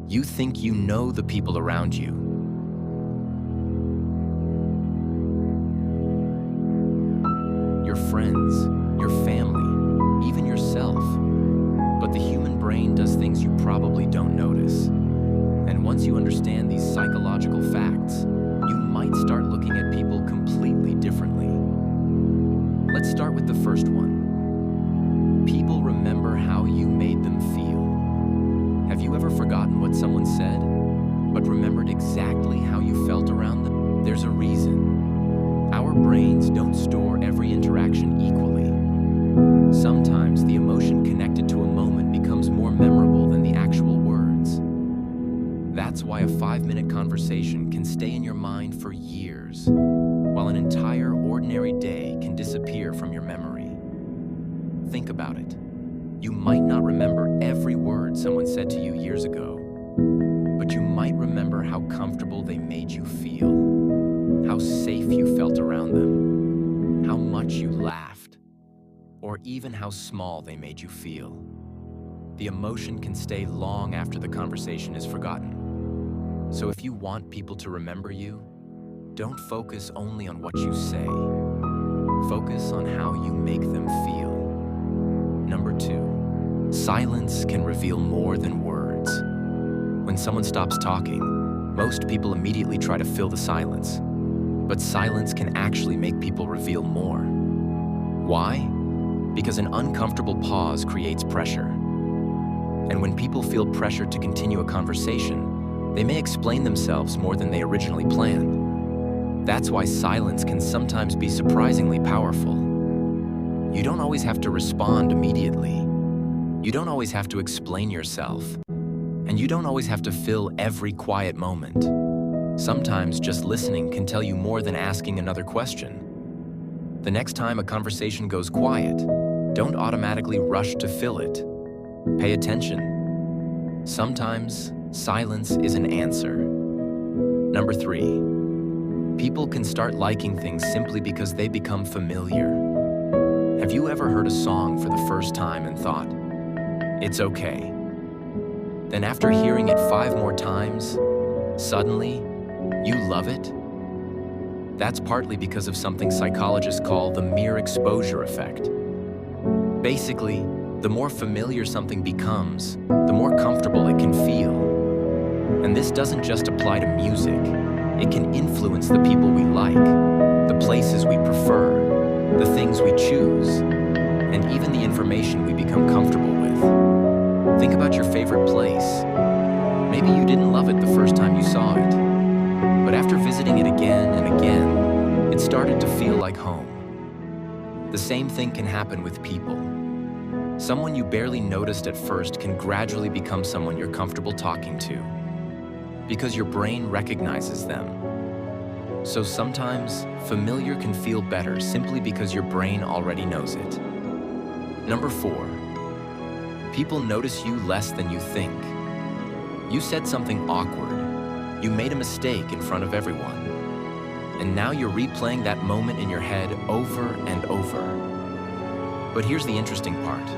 You think you know the people around you. Your friends, your family, even yourself. But the human brain does things you probably don't notice. And once you understand these psychological facts, you might start looking at people completely differently. Let's start with the first one. People remember how you made them feel. Have you ever forgotten what someone said, but remembered exactly how you felt around them? There's a reason. Our brains don't store every interaction equally. Sometimes the emotion connected to a moment becomes more memorable than the actual words. That's why a 5-minute conversation can stay in your mind for years, while an entire ordinary day can disappear from your memory. Think about it. You might not remember every word someone said to you years ago, but you might remember how comfortable they made you feel, how safe you felt around them, how much you laughed, or even how small they made you feel. The emotion can stay long after the conversation is forgotten. So if you want people to remember you, don't focus only on what you say. Focus on how you make them feel. Number 2, silence can reveal more than words. When someone stops talking, most people immediately try to fill the silence. But silence can actually make people reveal more. Why? Because an uncomfortable pause creates pressure. And when people feel pressure to continue a conversation, they may explain themselves more than they originally planned. That's why silence can sometimes be surprisingly powerful. You don't always have to respond immediately. You don't always have to explain yourself. And you don't always have to fill every quiet moment. Sometimes just listening can tell you more than asking another question. The next time a conversation goes quiet, don't automatically rush to fill it. Pay attention. Sometimes silence is an answer. Number 3, people can start liking things simply because they become familiar. Have you ever heard a song for the first time and thought, "It's okay"? Then after hearing it 5 more times, suddenly, you love it? That's partly because of something psychologists call the mere exposure effect. Basically, the more familiar something becomes, the more comfortable it can feel. And this doesn't just apply to music. It can influence the people we like, the places we prefer, the things we choose, and even the information we become comfortable with. Think about your favorite place. Maybe you didn't love it the first time you saw it, but after visiting it again and again, it started to feel like home. The same thing can happen with people. Someone you barely noticed at first can gradually become someone you're comfortable talking to, because your brain recognizes them. So sometimes, familiar can feel better simply because your brain already knows it. Number 4, people notice you less than you think. You said something awkward. You made a mistake in front of everyone. And now you're replaying that moment in your head over and over. But here's the interesting part.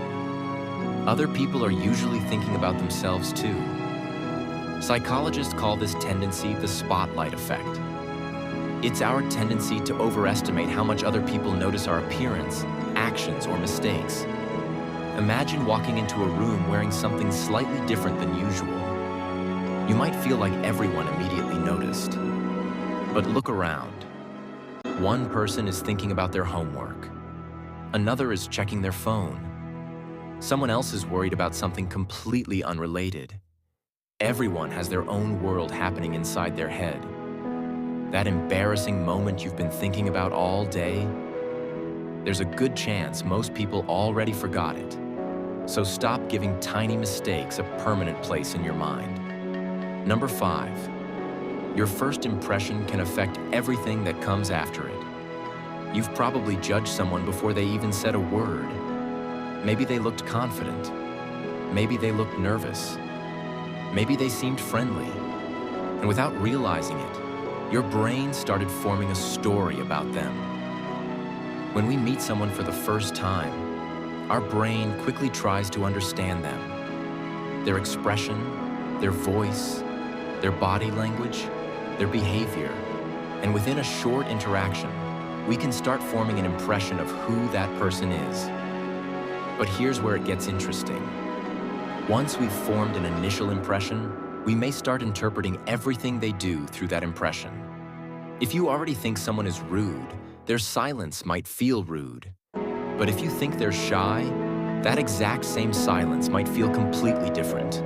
Other people are usually thinking about themselves too. Psychologists call this tendency the spotlight effect. It's our tendency to overestimate how much other people notice our appearance, actions, or mistakes. Imagine walking into a room wearing something slightly different than usual. You might feel like everyone immediately noticed. But look around. One person is thinking about their homework. Another is checking their phone. Someone else is worried about something completely unrelated. Everyone has their own world happening inside their head. That embarrassing moment you've been thinking about all day, there's a good chance most people already forgot it. So stop giving tiny mistakes a permanent place in your mind. Number 5, your first impression can affect everything that comes after it. You've probably judged someone before they even said a word. Maybe they looked confident. Maybe they looked nervous. Maybe they seemed friendly. And without realizing it, your brain started forming a story about them. When we meet someone for the first time, our brain quickly tries to understand them, their expression, their voice, their body language, their behavior, and within a short interaction, we can start forming an impression of who that person is. But here's where it gets interesting. Once we've formed an initial impression, we may start interpreting everything they do through that impression. If you already think someone is rude, their silence might feel rude. But if you think they're shy, that exact same silence might feel completely different.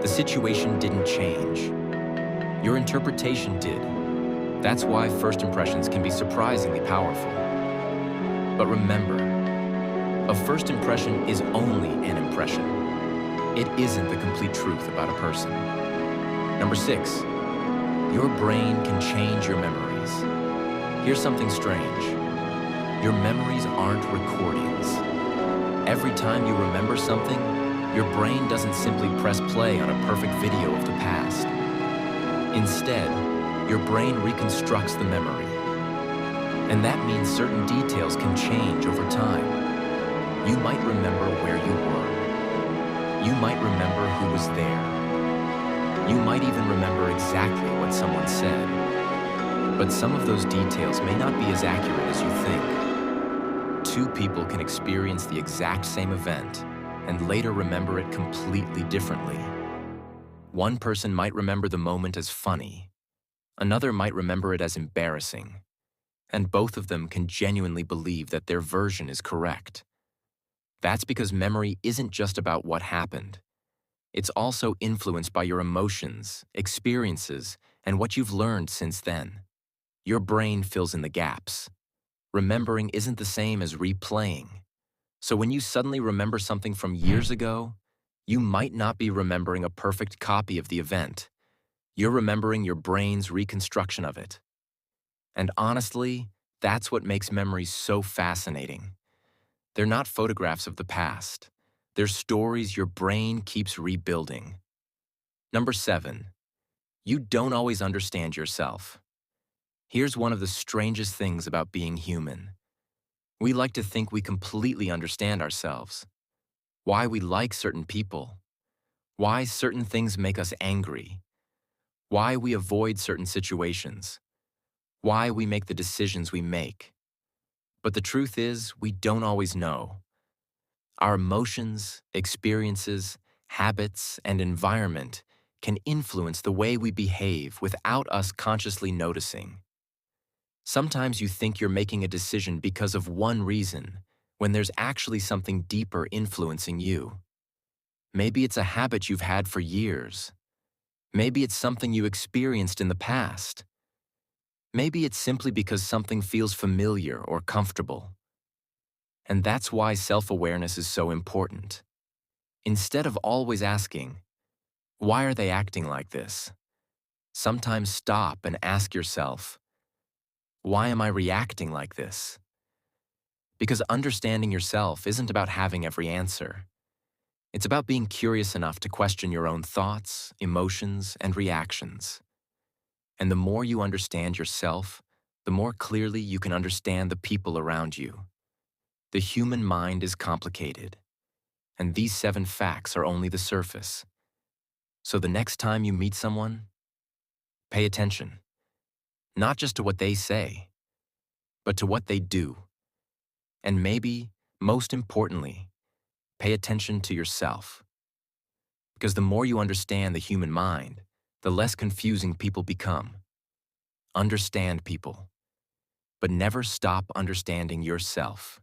The situation didn't change. Your interpretation did. That's why first impressions can be surprisingly powerful. But remember, a first impression is only an impression. It isn't the complete truth about a person. Number 6, your brain can change your memories. Here's something strange. Your memories aren't recordings. Every time you remember something, your brain doesn't simply press play on a perfect video of the past. Instead, your brain reconstructs the memory. And that means certain details can change over time. You might remember where you were. You might remember who was there. You might even remember exactly what someone said. But some of those details may not be as accurate as you think. Two people can experience the exact same event and later remember it completely differently. One person might remember the moment as funny. Another might remember it as embarrassing. And both of them can genuinely believe that their version is correct. That's because memory isn't just about what happened. It's also influenced by your emotions, experiences, and what you've learned since then. Your brain fills in the gaps. Remembering isn't the same as replaying. So when you suddenly remember something from years ago, you might not be remembering a perfect copy of the event. You're remembering your brain's reconstruction of it. And honestly, that's what makes memories so fascinating. They're not photographs of the past. They're stories your brain keeps rebuilding. Number 7, you don't always understand yourself. Here's one of the strangest things about being human. We like to think we completely understand ourselves. Why we like certain people. Why certain things make us angry. Why we avoid certain situations. Why we make the decisions we make. But the truth is, we don't always know. Our emotions, experiences, habits, and environment can influence the way we behave without us consciously noticing. Sometimes you think you're making a decision because of one reason, when there's actually something deeper influencing you. Maybe it's a habit you've had for years. Maybe it's something you experienced in the past. Maybe it's simply because something feels familiar or comfortable. And that's why self-awareness is so important. Instead of always asking, why are they acting like this? Sometimes stop and ask yourself, why am I reacting like this? Because understanding yourself isn't about having every answer. It's about being curious enough to question your own thoughts, emotions, and reactions. And the more you understand yourself, the more clearly you can understand the people around you. The human mind is complicated, and these 7 facts are only the surface. So the next time you meet someone, pay attention, not just to what they say, but to what they do. And maybe, most importantly, pay attention to yourself. Because the more you understand the human mind, the less confusing people become. Understand people, but never stop understanding yourself.